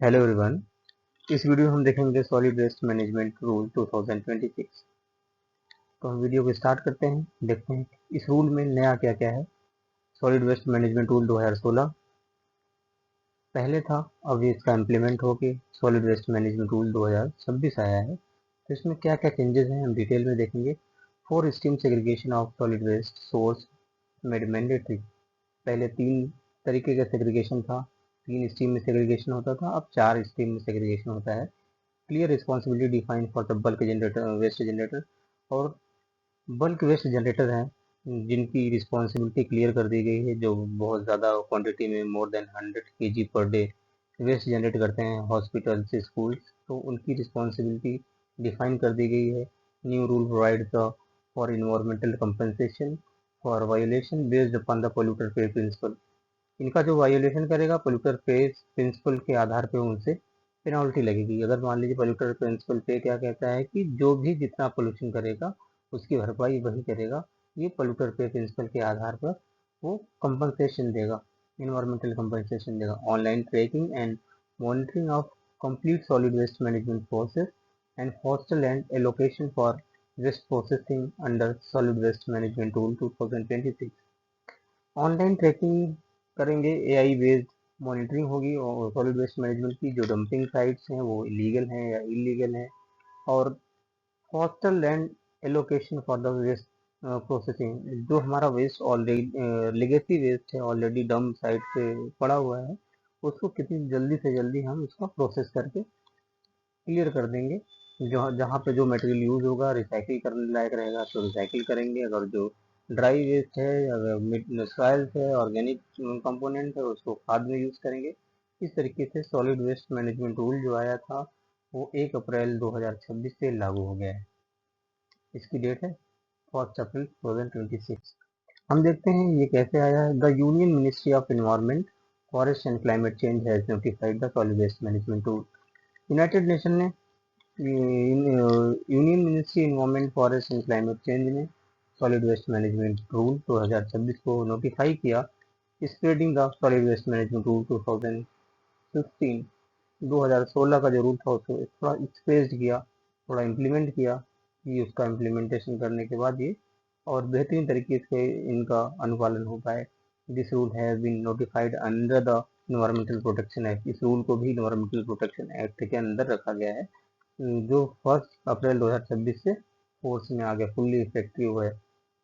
Hello everyone. इस video में हम देखेंगे सॉलिड वेस्ट मैनेजमेंट रूल 2026। तो हम वीडियो को स्टार्ट करते हैं, देखते हैं इस रूल में नया क्या क्या है। सॉलिड वेस्ट मैनेजमेंट रूल 2016 पहले था, अब इसका इम्प्लीमेंट होके सॉलिड वेस्ट मैनेजमेंट रूल 2026 आया है। तो इसमें क्या क्या चेंजेस हैं हम डिटेल में देखेंगे। Four stream segregation of solid waste source made mandatory. पहले 3 तरीके का सेग्रीगेशन था, 3 स्ट्रीम में सेग्रीगेशन होता था, अब 4 स्ट्रीम में सेग्रीगेशन होता है। Clear responsibility defined for the bulk generator waste generator. और बल्क वेस्ट जनरेटर हैं जिनकी रिस्पॉन्सिबिलिटी क्लियर कर दी गई है, जो बहुत ज़्यादा क्वांटिटी में more than 100 kg per day waste generate करते हैं हॉस्पिटल से स्कूल, तो उनकी रिस्पॉन्सिबिलिटी डिफाइन कर दी गई है। New rule provide the for environmental compensation for violation based upon the polluter पे प्रिंसिपल। इनका जो वायोलेशन करेगा पोल्यूटर पे प्रिंसिपल के आधार पे उनसे पेनल्टी लगेगी। अगर मान लीजिए पोल्यूटर प्रिंसिपल पे क्या कहता है कि जो भी जितना पोल्यूशन करेगा उसकी भरपाई वही करेगा, ये पोल्यूटर पे प्रिंसिपल के आधार पर वो कंपनसेशन देगा, इन्वायरमेंटल कंपनसेशन देगा। Online tracking and monitoring of complete solid waste management process and hostel and allocation for waste processing under solid waste management rule 2026। Online tracking करेंगे, एआई बेस्ड मॉनिटरिंग होगी और solid waste management की जो dumping sites हैं वो legal हैं या illegal हैं। और coastal land allocation for the waste processing, जो हमारा वेस्ट ऑलरेडी लेगेसी वेस्ट है, ऑलरेडी डंप साइट पे पड़ा हुआ है, उसको कितनी जल्दी से जल्दी हम उसका प्रोसेस करके क्लियर कर देंगे। जहाँ जहाँ पे जो मटेरियल यूज होगा रिसाइकिल करने लायक रहेगा तो रिसाइकिल करेंगे, अगर जो ड्राई वेस्ट है, अगर सॉइल्स है, ऑर्गेनिक कंपोनेंट है, उसको खाद में यूज करेंगे। इस तरीके से सॉलिड वेस्ट मैनेजमेंट रूल जो आया था वो 1 अप्रैल 2026 से लागू हो गया है। इसकी डेट है 1 अप्रैल 2026। हम देखते हैं ये कैसे आया है। The union ministry of environment forest and climate change has notified the solid waste management rule. United Nation ने union ministry environment forest and climate change ने सॉलिड वेस्ट मैनेजमेंट रूल 2026 को नोटिफाई किया। Spreading the solid waste management rule 2015, 2016 का जो rule था उसको थोड़ा express किया, थोड़ा इम्प्लीमेंट किया कि उसका इम्प्लीमेंटेशन करने के बाद ये और बेहतरीन तरीके से इनका अनुपालन हो पाए। This rule has been notified under the environmental protection act. इस रूल को भी इन्वायरमेंटल प्रोटेक्शन एक्ट के अंदर रखा गया है, जो 1 अप्रैल 2026 से फोर्स में आ गया, फुल्ली इफेक्टिव है।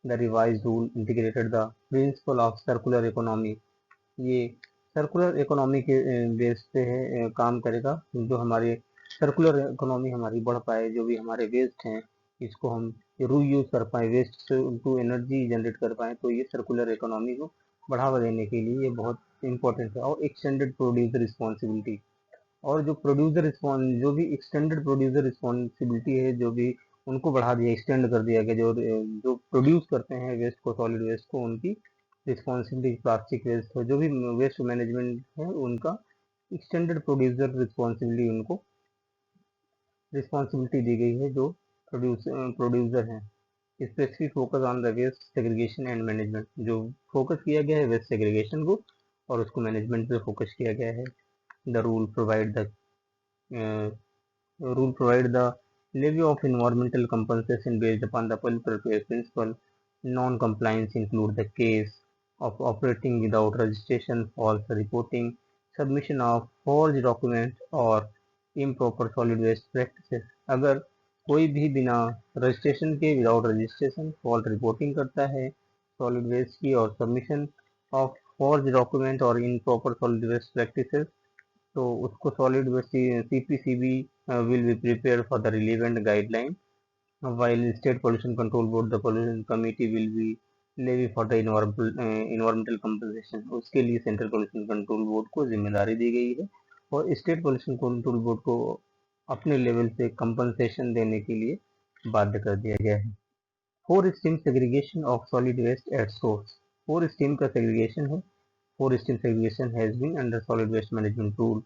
The revise rule integrated the principle of circular economy. ये सर्कुलर इकोनॉमी के बेस पे है, काम करेगा। जो हमारे सर्कुलर इकोनॉमी हमारी बढ़ पाए, जो भी हमारे वेस्ट हैं इसको हम रीयूज कर पाए, वेस्ट से उनको एनर्जी जनरेट कर पाए, तो ये सर्कुलर इकोनॉमी को बढ़ावा देने के लिए ये बहुत इंपॉर्टेंट है। और एक्सटेंडेड प्रोड्यूसर रिस्पॉन्सिबिलिटी, और जो प्रोड्यूसर रिस्पॉन्स, जो भी एक्सटेंडेड प्रोड्यूसर रिस्पॉन्सिबिलिटी है, जो भी उनको बढ़ा दिया, एक्सटेंड कर दिया गया, जो जो प्रोड्यूस करते हैं वेस्ट को, सॉलिड वेस्ट को, उनकी रिस्पॉन्सिबिलिटी, प्लास्टिक वेस्ट हो, जो भी वेस्ट मैनेजमेंट है उनका एक्सटेंडेड प्रोड्यूसर रिस्पॉन्सिबिलिटी, उनको रिस्पॉन्सिबिलिटी दी गई है जो प्रोड्यूसर हैं। Specific focus on the waste segregation and management, जो फोकस किया गया है वेस्ट सेग्रीगेशन को और उसको मैनेजमेंट पे फोकस किया गया है। The rule provide the rule provide the levy of environmental compensation based upon the polluter pays principle. Non-compliance include the case of operating without registration, false reporting, submission of forged documents और improper solid waste practices। अगर कोई भी बिना registration के, without registration, fault reporting करता है solid waste की और सबमिशन ऑफ फॉर्ज डॉक्यूमेंट और इनप्रॉपर सॉलिड वेस्ट प्रैक्टिसेस, तो उसको solid waste CPCB will be prepared for the relevant guideline, while state pollution control board, the pollution committee will be levy for the environmental compensation। उसके लिए central pollution control board को जिम्मेदारी दी गई है और state pollution control board को अपने level से कंपनसेशन देने के लिए बाध्य कर दिया गया है। 4 stream segregation of solid waste at source. 4 stream का सेग्रीगेशन है। 4 stream segregation has been under solid waste management rule.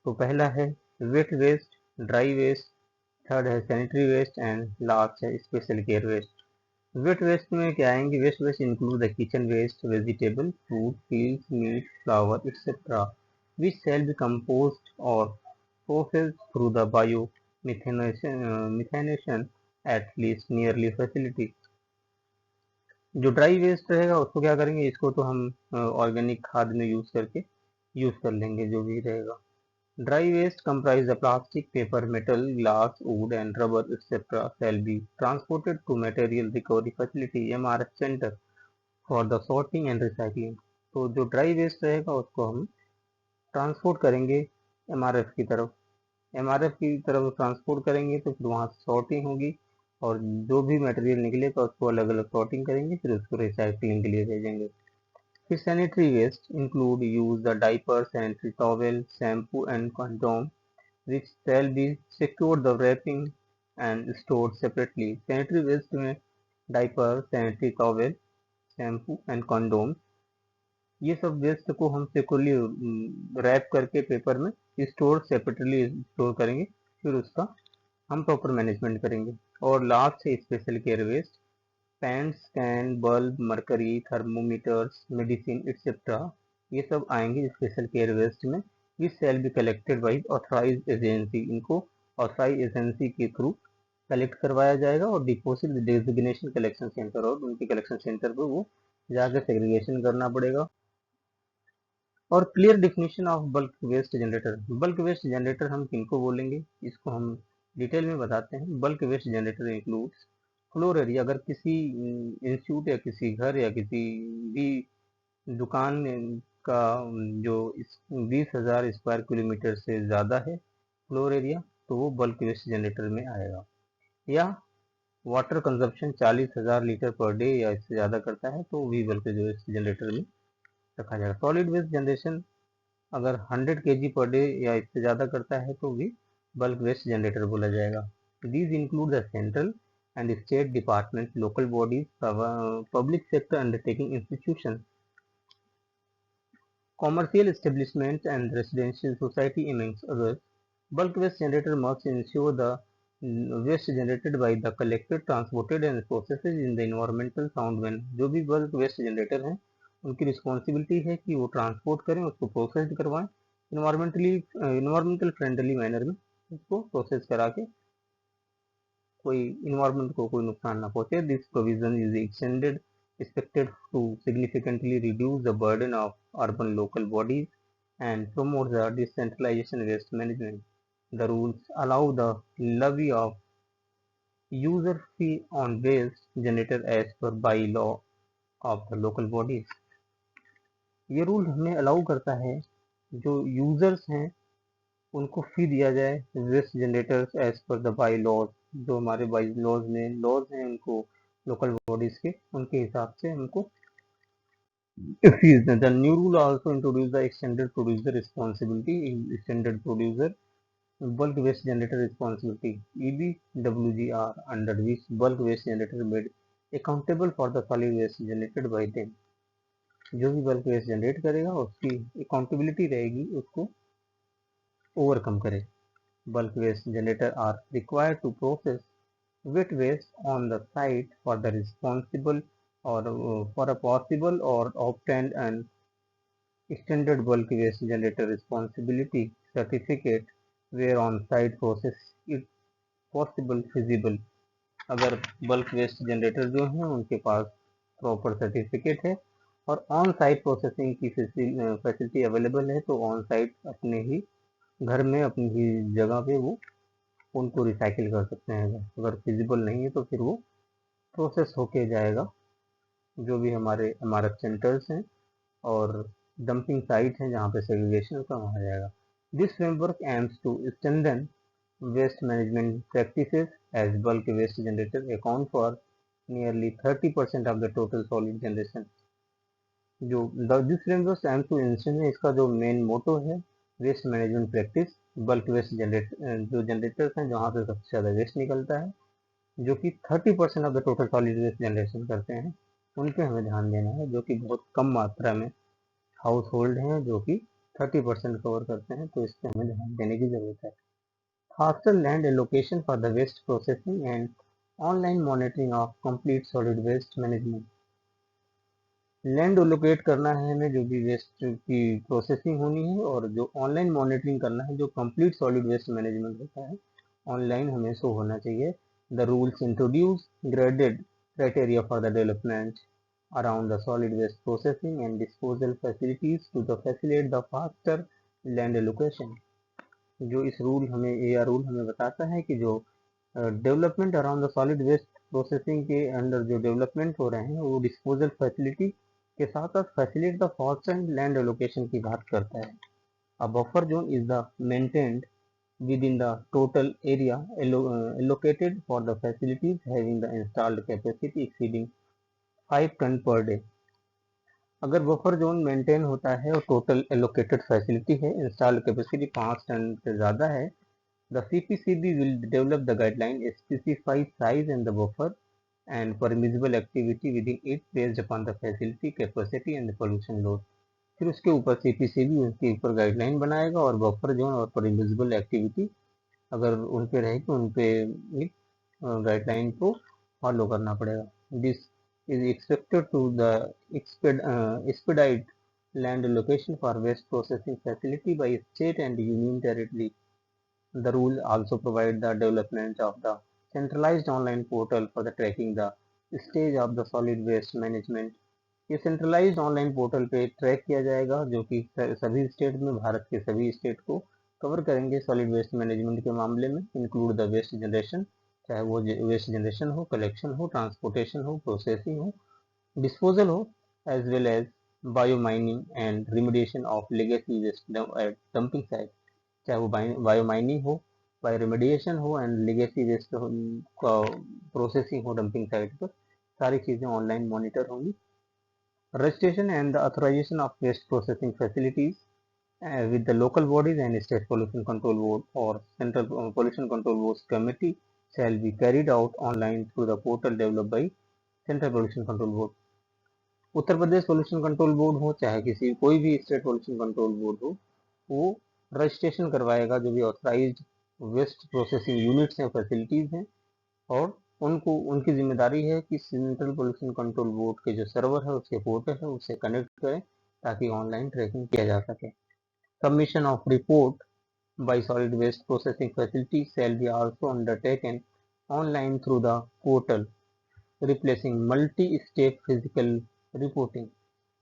तो पहला है wet waste, dry waste, third है सैनिटरी वेस्ट एंड लास्ट है special care waste. Wet waste में क्या आएंगे? Waste waste include the kitchen waste, vegetable, fruit, peels, meat, flower etcetera which shall be compost और processed through the methanation at least nearly facility. जो dry waste रहेगा उसको क्या करेंगे, इसको तो हम ऑर्गेनिक खाद में यूज कर लेंगे जो भी रहेगा. Dry waste comprise the plastic, paper, metal, glass, wood and rubber etc. shall be transported to material recovery facility MRF center for the sorting and recycling. तो जो ड्राई वेस्ट रहेगा उसको हम ट्रांसपोर्ट करेंगे MRF की तरफ. MRF की तरफ ट्रांसपोर्ट करेंगे तो फिर वहाँ सॉर्टिंग होगी और जो भी मटेरियल निकलेगा उसको अलग अलग सॉर्टिंग करेंगे, फिर उसको रिसाइकलिंग के लिए भेजेंगे. फिर sanitary waste include use the diaper, sanitary towel, shampoo and condom which shall be secured the wrapping and stored separately. Sanitary waste में diaper, sanitary towel, shampoo and condom, ये सब वेस्ट को हम सिक्योरली रैप करके paper में separately store करेंगे, फिर उसका हम प्रॉपर मैनेजमेंट करेंगे. और लास्ट है special care waste. Paints, can, bulb, mercury, thermometers, medicine etcetera, ये सब आएंगे स्पेशल केयर वेस्ट में. Which shall be collected by authorise agency. इनको ऑथराइज एजेंसी के थ्रू कलेक्ट करवाया जाएगा और डिपोजिट डेजिग्नेशन कलेक्शन सेंटर, और उनके कलेक्शन सेंटर पर वो जाकर सेग्रीगेशन करना पड़ेगा. और clear definition of bulk waste generator. Bulk waste generator हम किनको बोलेंगे, इसको हम डिटेल में बताते हैं. Bulk waste generator includes floor area. अगर किसी इंस्टीट्यूट या किसी घर या किसी भी दुकान का जो 20,000 स्क्वायर किलोमीटर से ज़्यादा है फ्लोर एरिया, तो वो बल्क वेस्ट जनरेटर में आएगा. या water consumption 40,000 litre per day या इससे ज़्यादा करता है तो भी बल्क वेस्ट जनरेटर में रखा जाएगा. सॉलिड वेस्ट जनरेशन अगर 100 kg पर डे या इससे ज़्यादा करता है तो भी बल्क वेस्ट जनरेटर बोला जाएगा. These include the central and state department, local bodies, public sector undertaking institution, commercial establishments and residential society amongst others. Bulk waste generator must ensure the waste generated by the collected, transported and processed in the environmental sound manner. जो भी bulk waste generator हैं उनकी responsibility है कि वो transport करें, उसको process करवाएं इन्वायरमेंटल फ्रेंडली मैनर में, उसको प्रोसेस करा के कोई इन्वायरमेंट को कोई नुकसान ना पहुंचे. This provision is extended expected to significantly reduce the burden of urban local bodies and promote the decentralization waste management. The rules allow the levy of user fee on waste generator as per bylaw of the local bodies. ये rule हमें allow करता है जो users हैं उनको fee दिया जाए waste generators as per the bylaws. जो हमारे बाई लॉज में लॉज हैं उनको लोकल बॉडीज के, उनके हिसाब से हमको फीस दें. The new rule also introduce the extended producer responsibility. Extended producer bulk waste generator responsibility EBWGR, under which bulk waste generator made accountable for the solid waste generated by them. जो भी bulk waste generate करेगा उसकी accountability रहेगी, उसको overcome करे. Bulk waste generator are required to process wet waste on the site for the responsible or for a possible or obtained and extended bulk waste generator responsibility certificate where on site process it possible feasible. अगर bulk waste generator जो हैं उनके पास proper certificate है और on site processing की facility available है तो on site अपने ही घर में अपनी ही जगह पे वो उनको रिसाइकिल कर सकते हैं. अगर फिजिबल नहीं है तो फिर वो प्रोसेस होके जाएगा जो भी हमारे एमआरएफ सेंटर्स हैं और डंपिंग साइट हैं जहाँ पे सेग्रीगेशन का वहाँ जाएगा. This framework aims to strengthen waste management practices as bulk waste generator account for nearly 30% of the total solid generation. जो this framework aims to strengthen, इसका जो मेन मोटो है waste management practice, bulk waste जो generators हैं जहाँ से सबसे ज़्यादा वेस्ट निकलता है जो कि 30% of the total solid waste generation करते हैं, उन पे हमें ध्यान देना है. जो कि बहुत कम मात्रा में हाउस होल्ड हैं जो कि 30% कवर करते हैं, तो इस पर हमें ध्यान देने की ज़रूरत है. Faster land allocation for the waste processing and online monitoring of complete solid waste management. Land allocate करना है हमें, जो भी वेस्ट की प्रोसेसिंग होनी है, और जो ऑनलाइन मॉनिटरिंग करना है, जो कंप्लीट सॉलिड वेस्ट मैनेजमेंट होता है ऑनलाइन हमें शो होना चाहिए। The rules introduce graded criteria for the development around the solid waste processing and disposal facilities to the facilitate the faster land allocation। जो इस रूल हमें ये रूल हमें बताता है कि जो development around the solid waste processing के अंदर जो डेवलपमेंट हो रहे हैं वो डिस्पोजल फैसिलिटी के साथ साथ facilitate the faster land allocation की बात करता है। A buffer zone is the maintained within the total area allocated for the facilities having the installed capacity exceeding 5 ton per day। अगर बफर जोन मेंटेन होता है और टोटल एलोकेटेड फैसिलिटी है, installed capacity 5 ton से ज़्यादा है, the CPCB will develop the guideline specify size and the buffer and permissible activity within it based upon the facility capacity and the pollution load। फिर उसके ऊपर CPCB उसके ऊपर guideline बनाएगा और बफर जोन और परमिसिबल एक्टिविटी अगर उन पे रहे तो उन पे गाइडलाइन को फॉलो करना पड़ेगा। This is expected to the expedite land allocation for waste processing facility by state and union territory। The rule also provide the development of the centralized online portal for the tracking the stage of the solid waste management। ये centralised online portal पे track किया जाएगा जो कि सभी state में, भारत के सभी स्टेट को कवर करेंगे सॉलिड वेस्ट मैनेजमेंट के मामले में। इंक्लूड द वेस्ट जनरेशन, चाहे वो वेस्ट जनरेशन हो, कलेक्शन हो, ट्रांसपोर्टेशन हो, प्रोसेसिंग हो, डिस्पोजल हो, as well as bio mining and remediation of legacy waste at dumping site. चाहे वो बायो माइनिंग हो, बायो रिमेडिएशन हो एंड लेगेसी वेस्ट का प्रोसेसिंग हो डंपिंग साइट पर, सारी चीज़ें ऑनलाइन मॉनिटर होंगी। Registration and the authorization of waste processing facilities with the local bodies and state pollution control board or central pollution control board committee shall be carried out online through the portal developed by central pollution control board। Uttar Pradesh pollution control board हो चाहे किसी कोई भी state pollution control board हो, वो registration करवाएगा जो भी ऑथराइज्ड वेस्ट प्रोसेसिंग यूनिट्स हैं, फैसिलिटीज हैं, और उनको उनकी जिम्मेदारी है कि सेंट्रल पोल्यूशन कंट्रोल बोर्ड के जो सर्वर है उसके पोर्टल है उससे कनेक्ट करें ताकि ऑनलाइन ट्रैकिंग किया जा सके। Submission of report by solid waste processing facilities shall be also undertaken online through the portal, replacing multi-step physical reporting।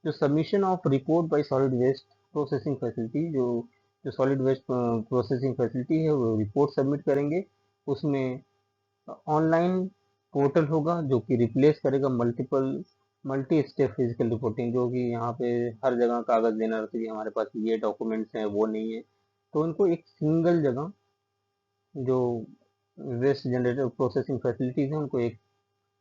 जो submission of report by solid waste processing facility, जो solid waste processing facility है वो report submit करेंगे, उसमें online portal होगा जो कि replace करेगा मल्टी स्टेप फिजिकल रिपोर्टिंग, जो कि यहाँ पे हर जगह कागज देना रहता है कि हमारे पास ये डॉक्यूमेंट्स हैं वो नहीं है, तो उनको एक सिंगल जगह जो वेस्ट जनरेटर प्रोसेसिंग फैसिलिटीज है उनको एक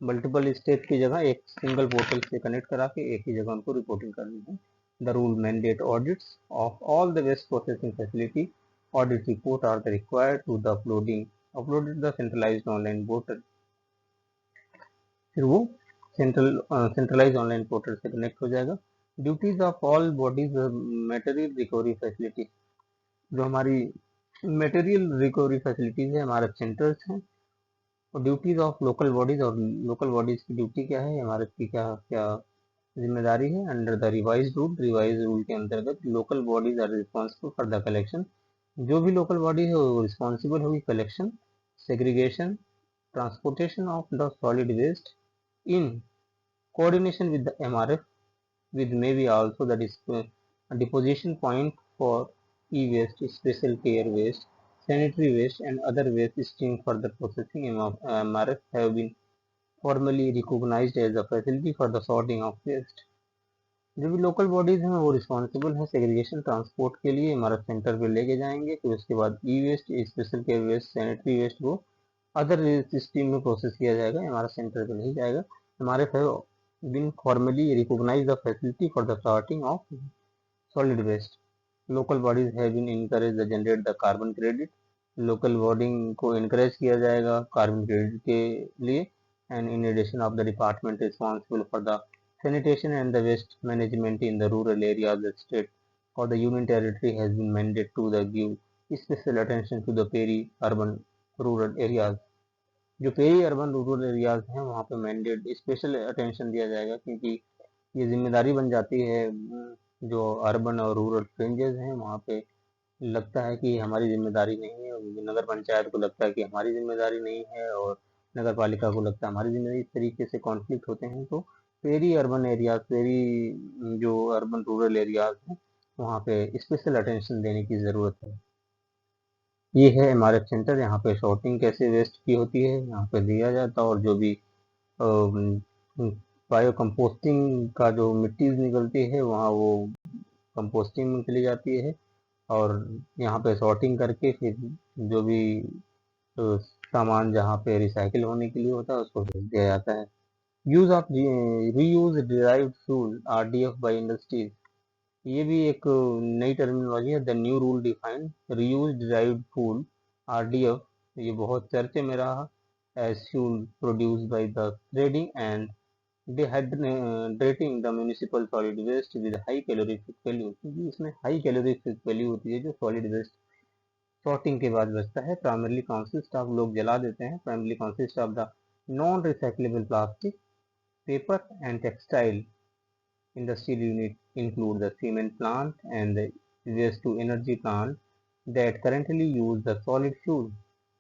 मल्टीपल स्टेप की जगह एक सिंगल पोर्टल से कनेक्ट करा के एक ही जगह उनको रिपोर्टिंग करनी है। The rule mandate audits of all the waste processing facility, audit report are the required to the uploaded the centralised online portal. फिर वो सेंट्रलाइज ऑनलाइन पोर्टल से कनेक्ट हो जाएगा। Duties of all bodies material recovery facility, जो हमारी material recovery facilities है, हमारे centres हैं, और ड्यूटीज ऑफ लोकल बॉडीज, और लोकल बॉडीज की ड्यूटी क्या है, हमारे की क्या क्या जिम्मेदारी है। अंडर द रिवाइज रूल के अंतर्गत local bodies are responsible for the collection, जो भी लोकल बॉडी है वो रिस्पॉन्सिबल होगी collection, segregation, transportation of the solid waste in coordination with the MRF, with maybe also the deposition point for e-waste, special care waste, sanitary waste and other waste stream for the processing। MRF have been formally recognized as a facility for the sorting of waste। जो भी local bodies हैं वो responsible है segregation transport के लिए, MRF centre पे लेके जाएंगे, फिर उसके बाद E waste, special care waste, sanitary waste को अदर स्ट्रीम में प्रोसेस किया जाएगा, एमआरएफ सेंटर पे नहीं जाएगा। एमआरएफ है been formally recognise the facility for the sorting of solid waste. Local bodies have been encourage the generate the carbon credit, local body को encourage किया जाएगा कार्बन क्रेडिट के लिए। And in addition of the department responsible for the sanitation and the waste management in the rural areas of the state or the union territory has been mandated to the give special attention to the peri-urban rural areas। जो peri urban rural areas हैं वहाँ पे mandate special attention दिया जाएगा, क्योंकि ये जिम्मेदारी बन जाती है जो अर्बन और रूरल फ्रिंजेस हैं वहाँ पे लगता है कि हमारी जिम्मेदारी नहीं है, नगर पंचायत को लगता है कि हमारी जिम्मेदारी नहीं है, और नगर पालिका को लगता है हमारी जिम्मेदारी। इस तरीके से कॉन्फ्लिक्ट होते हैं। तो वेरी अर्बन एरियाज, वेरी जो अर्बन रूरल एरियाज हैं वहाँ पे स्पेशल अटेंशन देने की ज़रूरत है। ये है एमआरएफ सेंटर। यहाँ पे सॉर्टिंग कैसे वेस्ट की होती है यहाँ पे दिया जाता है, और जो भी बायो कंपोस्टिंग का जो मिट्टी निकलती है वहाँ वो कंपोस्टिंग में चली जाती है, और यहाँ पे सॉर्टिंग करके फिर जो भी सामान जहाँ पे रिसाइकिल होने के लिए होता है उसको भेज दिया जाता है। Use of reuse derived fuel RDF by industries, ये भी एक नई टर्मिनोलॉजी है। The new rule define reuse derived fuel RDF, ये बहुत चर्चे में रहा। As fuel produced by the trading and dehydrating the municipal solid waste with high calorific value, क्योंकि इसमें हाई कैलोरीफिक वैल्यू होती है जो सॉलिड वेस्ट सॉर्टिंग के बाद बचता है। प्राइमरली कंसिस्ट ऑफ, लोग जला देते हैं, primarily consist of the non recyclable plastic, paper and textile. Industrial units include the cement plant and the waste to energy plant that currently use the solid fuel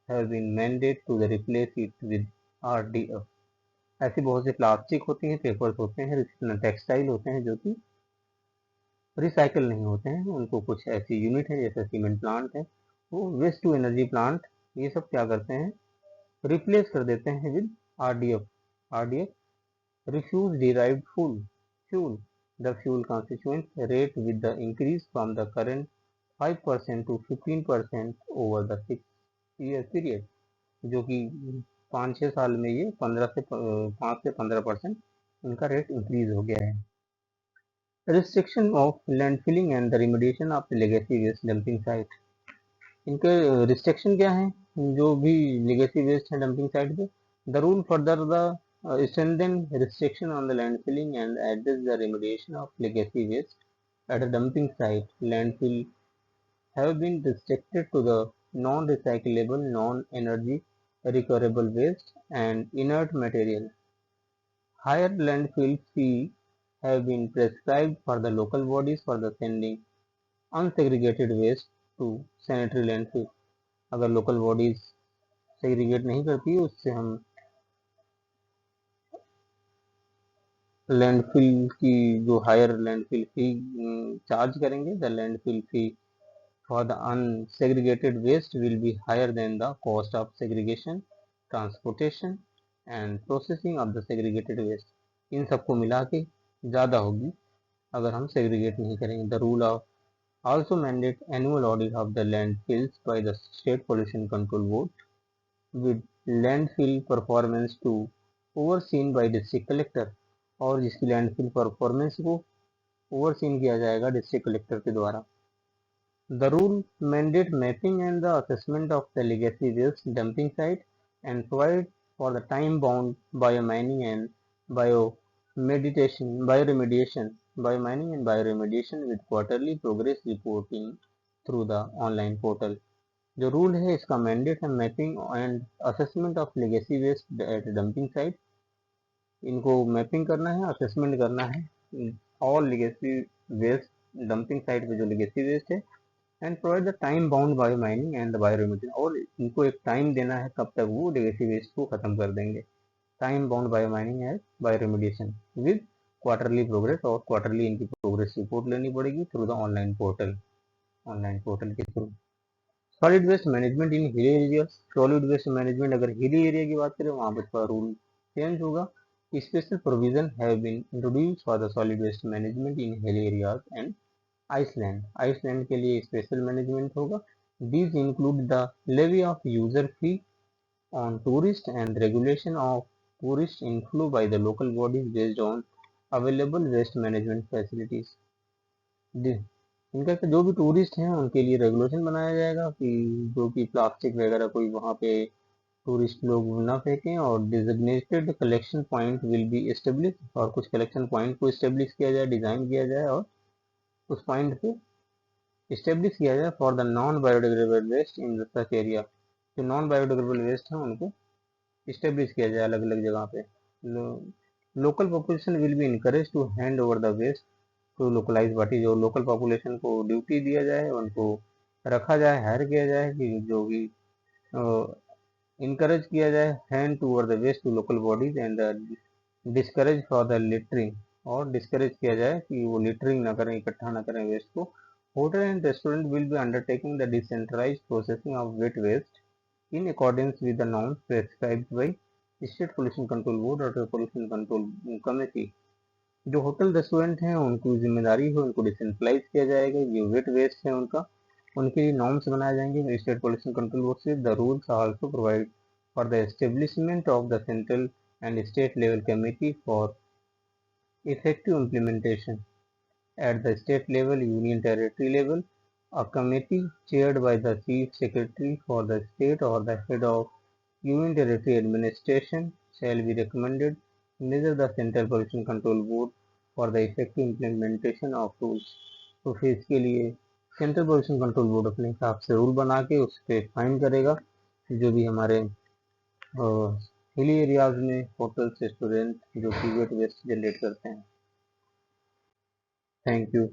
have been mandated to replace it with RDF। ऐसी बहुत सी plastic होती हैं, papers होते हैं, textile होते हैं जो कि रिसाइकल नहीं होते हैं, उनको कुछ ऐसी यूनिट है जैसे सीमेंट प्लांट है, वो वेस्ट टू एनर्जी प्लांट, ये सब क्या करते हैं, रिप्लेस कर देते हैं with RDF। RDF refuse derived fuel, the fuel constituent rate with the increase from the current 5% to 15% over the 6 year period, जो कि 5-6 साल में ये 5 से 15% इनका रेट इंक्रीज हो गया है। Restriction of landfilling and the remediation of legacy waste dumping site, इनके रिस्ट्रिक्शन क्या है, जो भी लेगेसी वेस्ट है डंपिंग साइट पे। The rule further the strengthen restriction on the landfilling and address the remediation of legacy waste at a dumping site. Landfill have been restricted to the non-recyclable, non-energy recoverable waste and inert material. Higher landfill fee have been prescribed for the local bodies for the sending unsegregated waste to sanitary landfill। अगर local bodies segregate नहीं करती है उससे हम landfill की जो higher landfill fee charge करेंगे। The landfill fee for the unsegregated waste will be higher than the cost of segregation, transportation and processing of the segregated waste. इन सबको मिला के ज़्यादा होगी अगर हम सेग्रीगेट नहीं करेंगे। The rule of also mandate annual audit of the landfills by the State Pollution Control Board, with landfill performance to overseen by district collector, और जिसकी लैंडफिल परफॉर्मेंस को ओवरसीन किया जाएगा डिस्ट्रिक्ट कलेक्टर के द्वारा। The rule mandate mapping and the assessment of the legacy waste dumping site and provide for the time bound biomining and bioremediation with quarterly progress reporting through the online portal। जो rule है इसका mandate है mapping and assessment of legacy waste at dumping site, इनको mapping करना है, assessment करना है all legacy waste dumping site पे जो लेगेसी वेस्ट है, and provide the time bound bio mining and the bioremediation, और इनको एक टाइम देना है कब तक वो लेगेसी वेस्ट को खत्म कर देंगे। Time bound bio mining and bioremediation with quarterly progress, और क्वार्टरली इनकी प्रोग्रेस रिपोर्ट लेनी पड़ेगी थ्रू द ऑनलाइन पोर्टल के through. Solid waste management in hilly area, solid waste management अगर हिली एरिया की बात करें वहाँ पर थोड़ा रूल चेंज होगा। Special provision have been introduced for the solid waste management in hilly areas and island के लिए स्पेशल मैनेजमेंट होगा। These include the levy of user fee on tourist and regulation of tourist inflow by the local bodies based on available waste management facilities. इनका जो भी tourist हैं उनके लिए regulation बनाया जाएगा कि जो कि प्लास्टिक वगैरह कोई वहाँ पे टूरिस्ट लोग ना फेंकें, और designated collection point will be establish, और कुछ कलेक्शन पॉइंट को एस्टेब्लिश किया जाए, डिज़ाइन किया जाए और उस पॉइंट पे एस्टेब्लिश किया जाए for the non biodegradable waste in such area. जो नॉन बायोडिग्रेडेबल वेस्ट है उनको एस्टेब्लिश किया जाए अलग अलग जगह पे। Local population will be encourage to hand over the waste to localise body, जो लोकल पॉपुलेशन को ड्यूटी दिया जाए, उनको रखा जाए, हायर किया जाए कि जो भी इनकरेज किया जाए hand to over the waste to local bodies and discourage for the littering, और डिस्करेज किया जाए कि वो लिटरिंग ना करें, इकट्ठा ना करें वेस्ट को। Hotel and restaurant will be undertaking the decentralised processing of wet waste in accordance with the norms prescribed by State Pollution Control Board और Pollution Control Committee। जो होटल रेस्टोरेंट हैं उनको जिम्मेदारी है, उनको डिसेंट्रलाइज किया जाएगा, जो वेट वेस्ट है उनका, उनके लिए नॉर्म्स बनाए जाएंगे स्टेट पोल्यूशन कंट्रोल बोर्ड से। The rules also provide for the establishment of the central and state level committee for effective implementation at the state level, union territory level. A committee chaired by the chief secretary for the state or the head of union territory administration shall be recommended neither the central pollution control board for the effective implementation of rules। तो फिर इसके लिए central pollution control board अपने हिसाब से rule बना के उस पर फाइन करेगा जो भी हमारे हिली एरियाज में होटल्स रेस्टोरेंट जो कि वेट वेस्ट जनरेट करते हैं। Thank you.